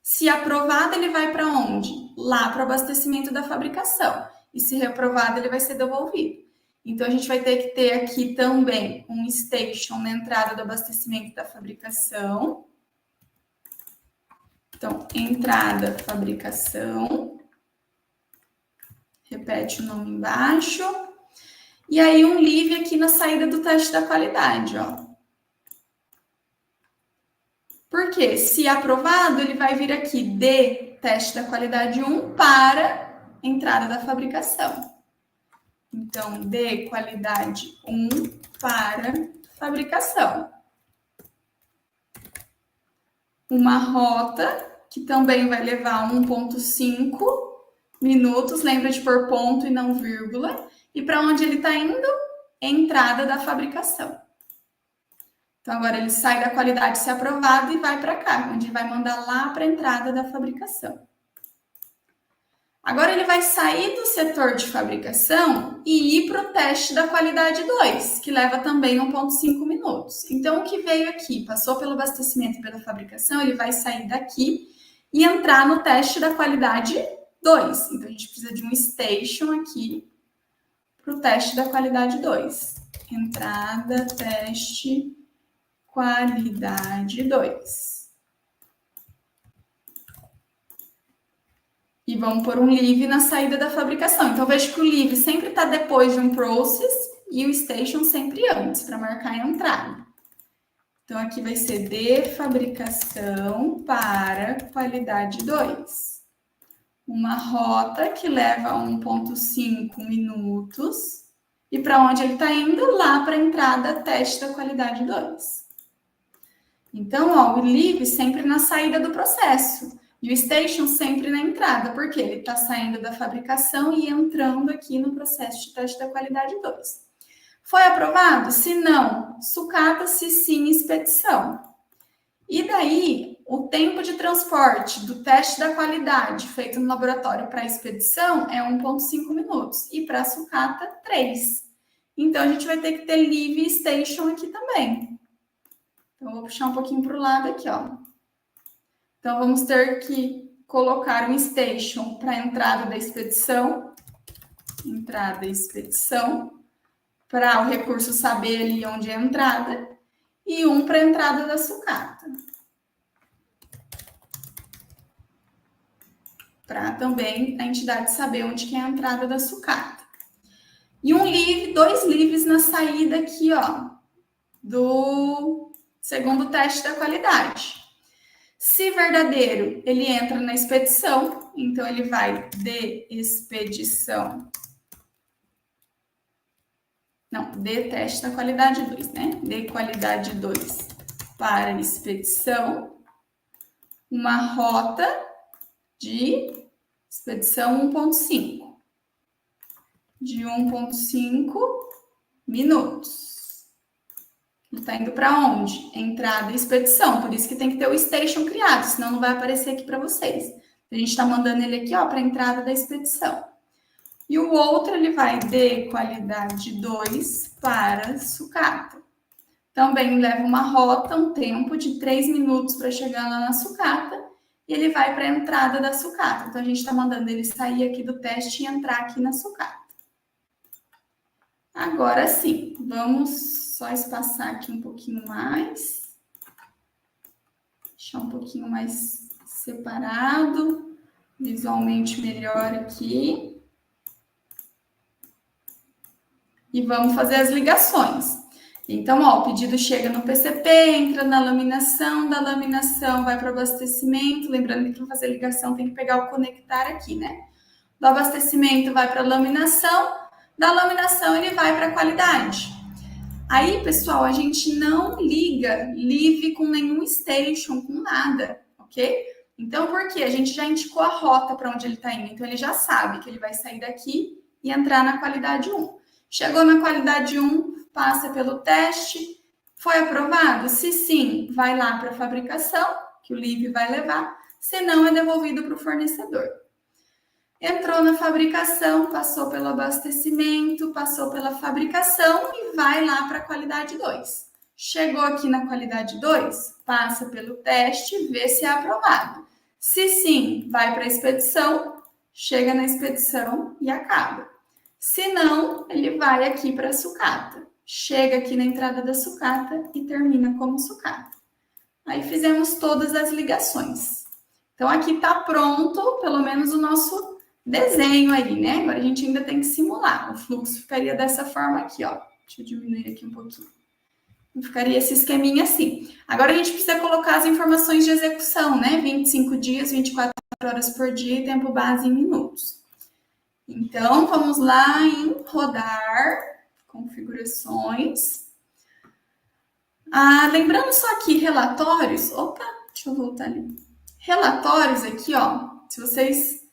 Speaker 1: Se aprovado, ele vai para onde? Lá para o abastecimento da fabricação. E se reprovado, ele vai ser devolvido. Então, a gente vai ter que ter aqui também um station na entrada do abastecimento da fabricação. Então, entrada, fabricação. Repete o nome embaixo. E aí, um live aqui na saída do teste da qualidade, ó. Porque, se aprovado, ele vai vir aqui de teste da qualidade 1 para entrada da fabricação. Então, de qualidade 1 para fabricação. Uma rota que também vai levar 1,5 minutos. Lembra de pôr ponto e não vírgula. E para onde ele está indo? Entrada da fabricação. Então, agora ele sai da qualidade se aprovado e vai para cá, onde ele vai mandar lá para a entrada da fabricação. Agora ele vai sair do setor de fabricação e ir para o teste da qualidade 2, que leva também 1,5 minutos. Então, o que veio aqui, passou pelo abastecimento e pela fabricação, ele vai sair daqui e entrar no teste da qualidade 2. Então, a gente precisa de um station aqui para o teste da qualidade 2. Entrada, teste, qualidade 2. E vamos pôr um live na saída da fabricação. Então, veja que o live sempre está depois de um process e o station sempre antes, para marcar a entrada. Então, aqui vai ser de fabricação para qualidade 2. Uma rota que leva 1,5 minutos. E para onde ele está indo? Lá para a entrada teste da qualidade 2. Então, ó, o live sempre na saída do processo. E o station sempre na entrada, porque ele está saindo da fabricação e entrando aqui no processo de teste da qualidade 2. Foi aprovado? Se não, sucata, se sim, expedição. E daí, o tempo de transporte do teste da qualidade feito no laboratório para a expedição é 1,5 minutos. E para a sucata, 3. Então, a gente vai ter que ter live e station aqui também. Então, eu vou puxar um pouquinho para o lado aqui, ó. Então, vamos ter que colocar um station para a entrada da expedição. Entrada e expedição. Para o recurso saber ali onde é a entrada. E um para a entrada da sucata. Para também a entidade saber onde que é a entrada da sucata. E um live, 2 lives na saída aqui, ó. Do segundo teste da qualidade. Se verdadeiro, ele entra na expedição, então ele vai de expedição Não, D teste da qualidade 2, né? D qualidade 2 para expedição, uma rota de expedição 1.5, de 1.5 minutos. Ele está indo para onde? Entrada e expedição, por isso que tem que ter o station criado, senão não vai aparecer aqui para vocês. A gente está mandando ele aqui, ó, para a entrada da expedição. E o outro, ele vai de qualidade 2 para sucata. Também leva uma rota, um tempo de 3 minutos para chegar lá na sucata. E ele vai para a entrada da sucata. Então, a gente está mandando ele sair aqui do teste e entrar aqui na sucata. Agora sim, vamos só espaçar aqui um pouquinho mais. Deixar um pouquinho mais separado. Visualmente melhor aqui. E vamos fazer as ligações. Então, ó, o pedido chega no PCP, entra na laminação, da laminação vai para o abastecimento. Lembrando que para fazer ligação tem que pegar o conectar aqui, né? Do abastecimento vai para a laminação, da laminação ele vai para a qualidade. Aí, pessoal, a gente não liga live com nenhum station, com nada, ok? Então, por quê? A gente já indicou a rota para onde ele está indo. Então, ele já sabe que ele vai sair daqui e entrar na qualidade 1. Chegou na qualidade 1, passa pelo teste, foi aprovado? Se sim, vai lá para a fabricação, que o live vai levar, se não, é devolvido para o fornecedor. Entrou na fabricação, passou pelo abastecimento, passou pela fabricação e vai lá para a qualidade 2. Chegou aqui na qualidade 2, passa pelo teste, vê se é aprovado. Se sim, vai para a expedição, chega na expedição e acaba. Se não, ele vai aqui para a sucata. Chega aqui na entrada da sucata e termina como sucata. Aí fizemos todas as ligações. Então, aqui está pronto, pelo menos, o nosso desenho aí, né? Agora a gente ainda tem que simular. O fluxo ficaria dessa forma aqui, ó. Deixa eu diminuir aqui um pouquinho. Ficaria esse esqueminha assim. Agora a gente precisa colocar as informações de execução, né? 25 dias, 24 horas por dia e tempo base em minutos. Então, vamos lá em rodar, configurações. Lembrando só aqui, relatórios. Opa, deixa eu voltar ali. Relatórios aqui, ó. Se vocês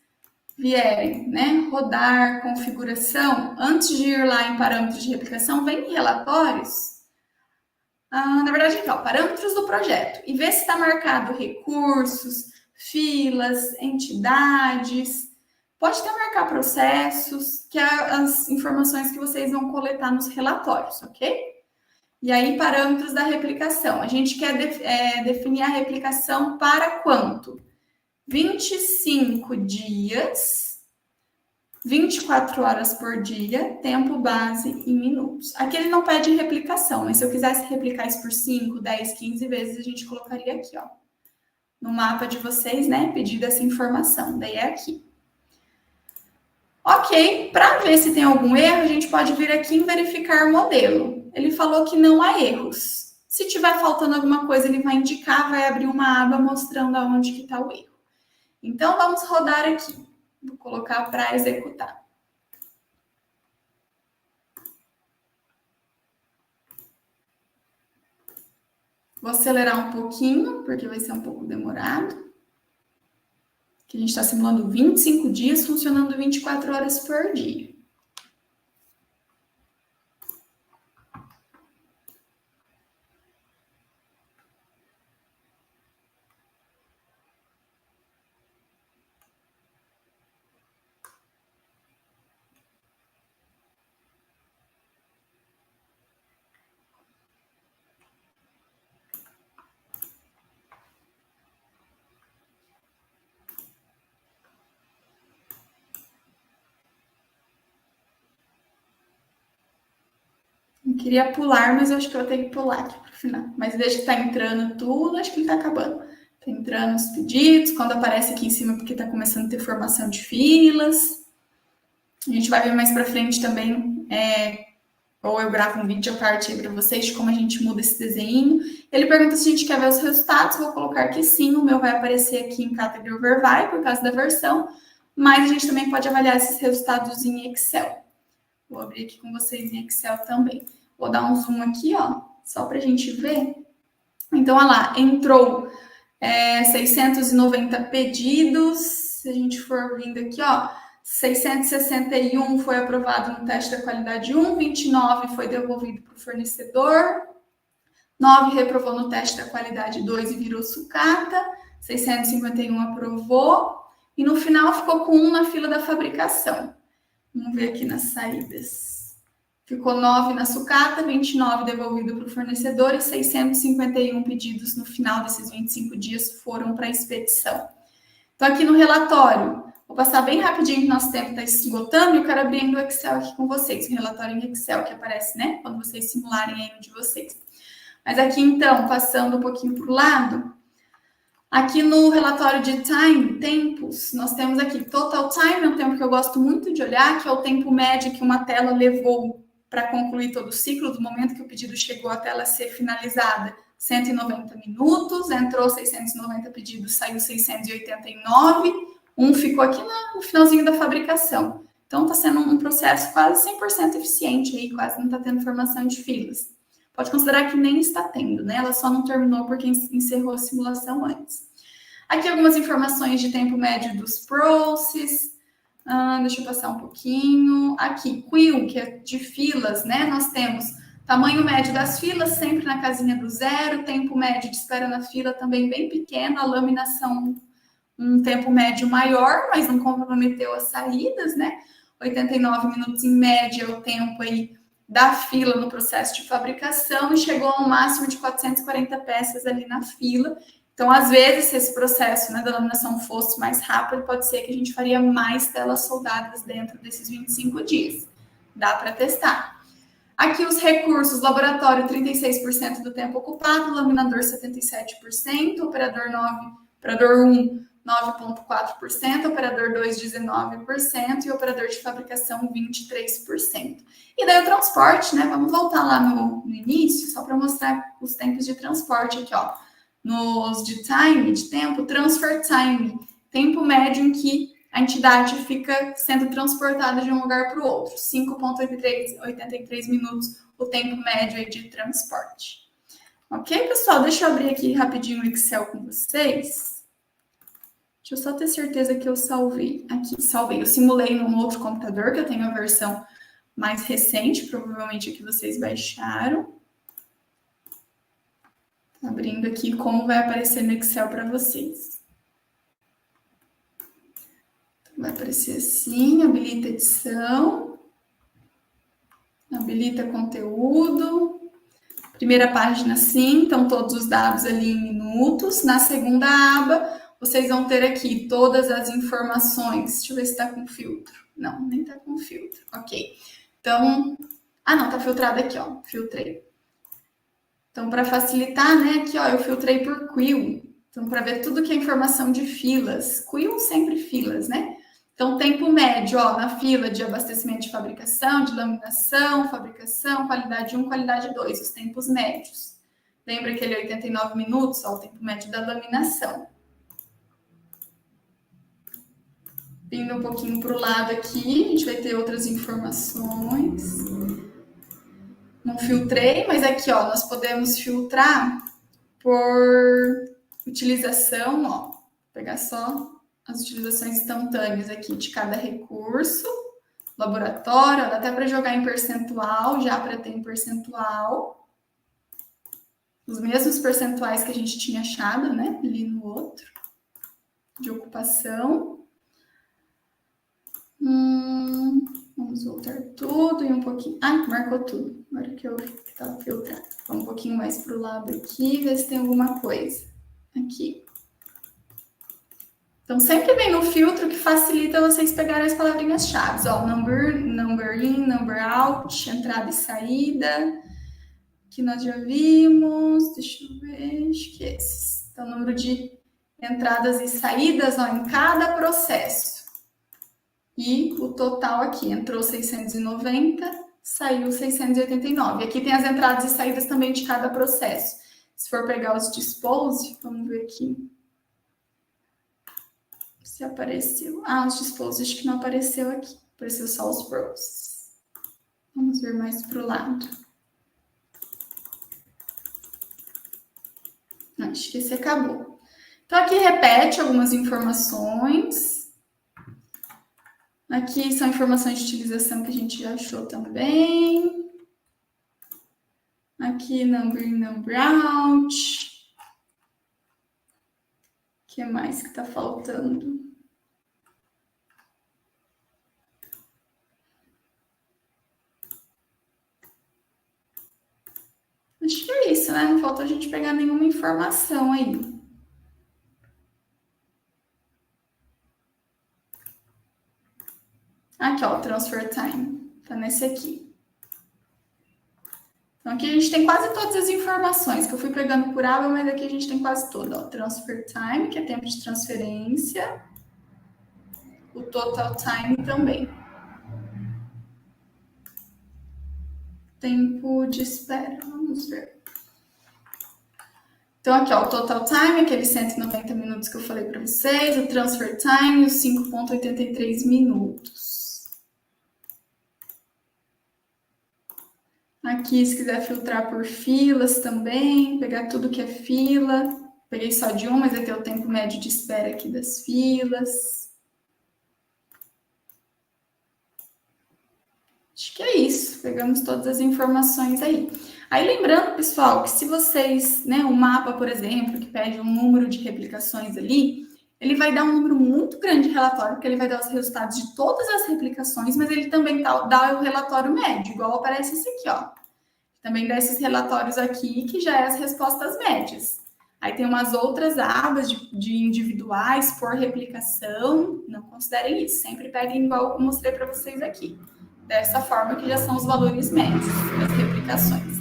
Speaker 1: vierem, né, rodar configuração, antes de ir lá em parâmetros de replicação, vem em relatórios. Na verdade, aqui, ó, parâmetros do projeto. E vê se está marcado recursos, filas, entidades. Pode até marcar processos, que é as informações que vocês vão coletar nos relatórios, ok? E aí, parâmetros da replicação. A gente quer definir a replicação para quanto? 25 dias, 24 horas por dia, tempo base em minutos. Aqui ele não pede replicação, mas se eu quisesse replicar isso por 5, 10, 15 vezes, a gente colocaria aqui, ó. No mapa de vocês, né? Pedido essa informação. Daí é aqui. Ok, para ver se tem algum erro, a gente pode vir aqui em verificar modelo. Ele falou que não há erros. Se tiver faltando alguma coisa, ele vai indicar, vai abrir uma aba mostrando aonde que está o erro. Então, vamos rodar aqui. Vou colocar para executar. Vou acelerar um pouquinho, porque vai ser um pouco demorado. Que a gente está simulando 25 dias, funcionando 24 horas por dia. Eu queria pular, mas eu acho que eu vou ter que pular aqui para o final. Mas desde que está entrando tudo, acho que ele está acabando. Está entrando os pedidos, quando aparece aqui em cima, porque está começando a ter formação de filas. A gente vai ver mais para frente também, ou eu gravo um vídeo à parte aí para vocês de como a gente muda esse desenho. Ele pergunta se a gente quer ver os resultados, vou colocar que sim, o meu vai aparecer aqui em Category Overview, por causa da versão, mas a gente também pode avaliar esses resultados em Excel. Vou abrir aqui com vocês em Excel também. Vou dar um zoom aqui, ó, só para a gente ver. Então, olha lá, entrou 690 pedidos. Se a gente for vindo aqui, ó, 661 foi aprovado no teste da qualidade 1, 29 foi devolvido para o fornecedor, 9 reprovou no teste da qualidade 2 e virou sucata, 651 aprovou, e no final ficou com 1 na fila da fabricação. Vamos ver aqui nas saídas. Ficou 9 na sucata, 29 devolvido para o fornecedor e 651 pedidos no final desses 25 dias foram para a expedição. Então, aqui no relatório, vou passar bem rapidinho que nosso tempo está esgotando e eu quero abrir o Excel aqui com vocês, o relatório em Excel que aparece, né? Quando vocês simularem aí no de vocês. Mas aqui, então, passando um pouquinho para o lado, aqui no relatório de time, tempos, nós temos aqui total time, é um tempo que eu gosto muito de olhar, que é o tempo médio que uma tela levou para concluir todo o ciclo, do momento que o pedido chegou até ela ser finalizada, 190 minutos, entrou 690 pedidos, saiu 689, ficou aqui no finalzinho da fabricação. Então, está sendo um processo quase 100% eficiente, aí, quase não está tendo formação de filas. Pode considerar que nem está tendo, né? Ela só não terminou porque encerrou a simulação antes. Aqui algumas informações de tempo médio dos processes. Deixa eu passar um pouquinho. Aqui, Quill, que é de filas, né? Nós temos tamanho médio das filas, sempre na casinha do 0. Tempo médio de espera na fila também bem pequeno. A laminação, um tempo médio maior, mas não comprometeu as saídas, né? 89 minutos em média é o tempo aí da fila no processo de fabricação e chegou a um máximo de 440 peças ali na fila. Então, às vezes, se esse processo, né, da laminação fosse mais rápido, pode ser que a gente faria mais telas soldadas dentro desses 25 dias. Dá para testar. Aqui os recursos, laboratório 36% do tempo ocupado, laminador 77%, operador 1 9,4%, operador 2 19% e operador de fabricação 23%. E daí o transporte, né? Vamos voltar lá no início, só para mostrar os tempos de transporte aqui, ó. Nos de time, de tempo, transfer time, tempo médio em que a entidade fica sendo transportada de um lugar para o outro. 5,83 minutos o tempo médio aí de transporte. Ok, pessoal? Deixa eu abrir aqui rapidinho o Excel com vocês. Deixa eu só ter certeza que eu salvei. Aqui, salvei. Eu simulei num outro computador, que eu tenho a versão mais recente, provavelmente a que vocês baixaram. Abrindo aqui como vai aparecer no Excel para vocês. Vai aparecer assim, habilita edição, habilita conteúdo. Primeira página, sim, estão todos os dados ali em minutos. Na segunda aba, vocês vão ter aqui todas as informações. Deixa eu ver se está com filtro. Não, nem está com filtro. Ok. Então, não, está filtrado aqui, ó. Filtrei. Então, para facilitar, né, aqui, ó, eu filtrei por Quill. Então, para ver tudo que é informação de filas. Quill sempre filas, né? Então, tempo médio, ó, na fila de abastecimento de fabricação, de laminação, fabricação, qualidade 1, qualidade 2, os tempos médios. Lembra aquele 89 minutos, ó, o tempo médio da laminação. Vindo um pouquinho para o lado aqui, a gente vai ter outras informações. Não filtrei, mas aqui, ó, nós podemos filtrar por utilização, ó. Vou pegar só as utilizações instantâneas aqui de cada recurso. Laboratório, dá até para jogar em percentual, já para ter em percentual. Os mesmos percentuais que a gente tinha achado, né? Ali no outro. De ocupação. Vamos voltar tudo e um pouquinho. Marcou tudo. Agora que eu vi que estava filtrado. Vamos um pouquinho mais para o lado aqui, ver se tem alguma coisa. Aqui. Então, sempre vem no filtro que facilita vocês pegarem as palavrinhas-chave. Ó, number in, number out, entrada e saída. Que nós já vimos. Deixa eu ver. Acho que é esses. Então, número de entradas e saídas, ó, em cada processo. E o total aqui, entrou 690, saiu 689. Aqui tem as entradas e saídas também de cada processo. Se for pegar os dispose, vamos ver aqui. Se apareceu. Os dispose acho que não apareceu aqui. Apareceu só os process. Vamos ver mais para o lado. Acho que esse acabou. Então, aqui repete algumas informações. Aqui são informações de utilização que a gente já achou também. Aqui, number in, number out. O que mais que está faltando? Acho que é isso, né? Não falta a gente pegar nenhuma informação aí. Aqui, ó, o transfer time. Tá nesse aqui. Então, aqui a gente tem quase todas as informações que eu fui pegando por aba, mas aqui a gente tem quase tudo. Ó, transfer time, que é tempo de transferência. O total time também. Tempo de espera. Vamos ver. Então, aqui, ó, o total time, aqueles 190 minutos que eu falei para vocês. O transfer time, os 5,83 minutos. Aqui, se quiser filtrar por filas também, pegar tudo que é fila. Peguei só de uma, mas vai ter o tempo médio de espera aqui das filas. Acho que é isso. Pegamos todas as informações aí. Aí, lembrando, pessoal, que se vocês, né, o mapa, por exemplo, que pede um número de replicações ali, ele vai dar um número muito grande de relatório, porque ele vai dar os resultados de todas as replicações, mas ele também dá o relatório médio, igual aparece esse aqui, ó. Também dá esses relatórios aqui, que já é as respostas médias. Aí tem umas outras abas de individuais por replicação, não considerem isso, sempre peguem igual eu mostrei para vocês aqui. Dessa forma que já são os valores médios das replicações.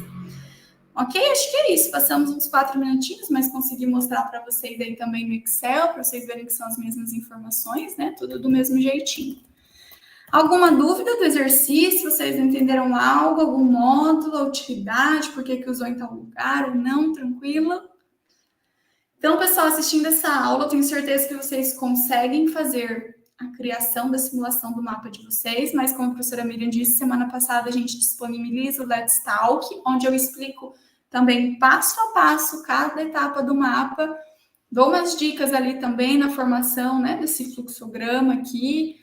Speaker 1: Ok? Acho que é isso. Passamos uns 4 minutinhos, mas consegui mostrar para vocês aí também no Excel, para vocês verem que são as mesmas informações, né? Tudo do mesmo jeitinho. Alguma dúvida do exercício? Vocês entenderam algo, algum módulo, a utilidade, por que usou em tal lugar ou não? Tranquilo? Então, pessoal, assistindo essa aula, eu tenho certeza que vocês conseguem fazer a criação da simulação do mapa de vocês, mas como a professora Miriam disse, semana passada a gente disponibiliza o Let's Talk, onde eu explico também passo a passo cada etapa do mapa, dou umas dicas ali também na formação, né, desse fluxograma aqui,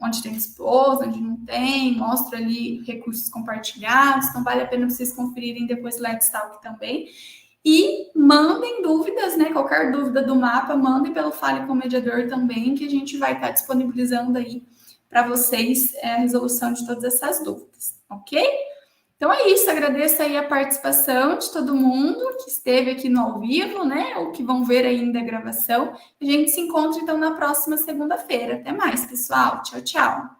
Speaker 1: onde tem expose, onde não tem, mostro ali recursos compartilhados, então vale a pena vocês conferirem depois o Let's Talk também. E mandem dúvidas, né? Qualquer dúvida do mapa, mandem pelo Fale com o Mediador também, que a gente vai estar disponibilizando aí para vocês a resolução de todas essas dúvidas, ok? Então é isso, agradeço aí a participação de todo mundo que esteve aqui no ao vivo, né? Ou que vão ver ainda a gravação. A gente se encontra então na próxima segunda-feira. Até mais, pessoal. Tchau, tchau.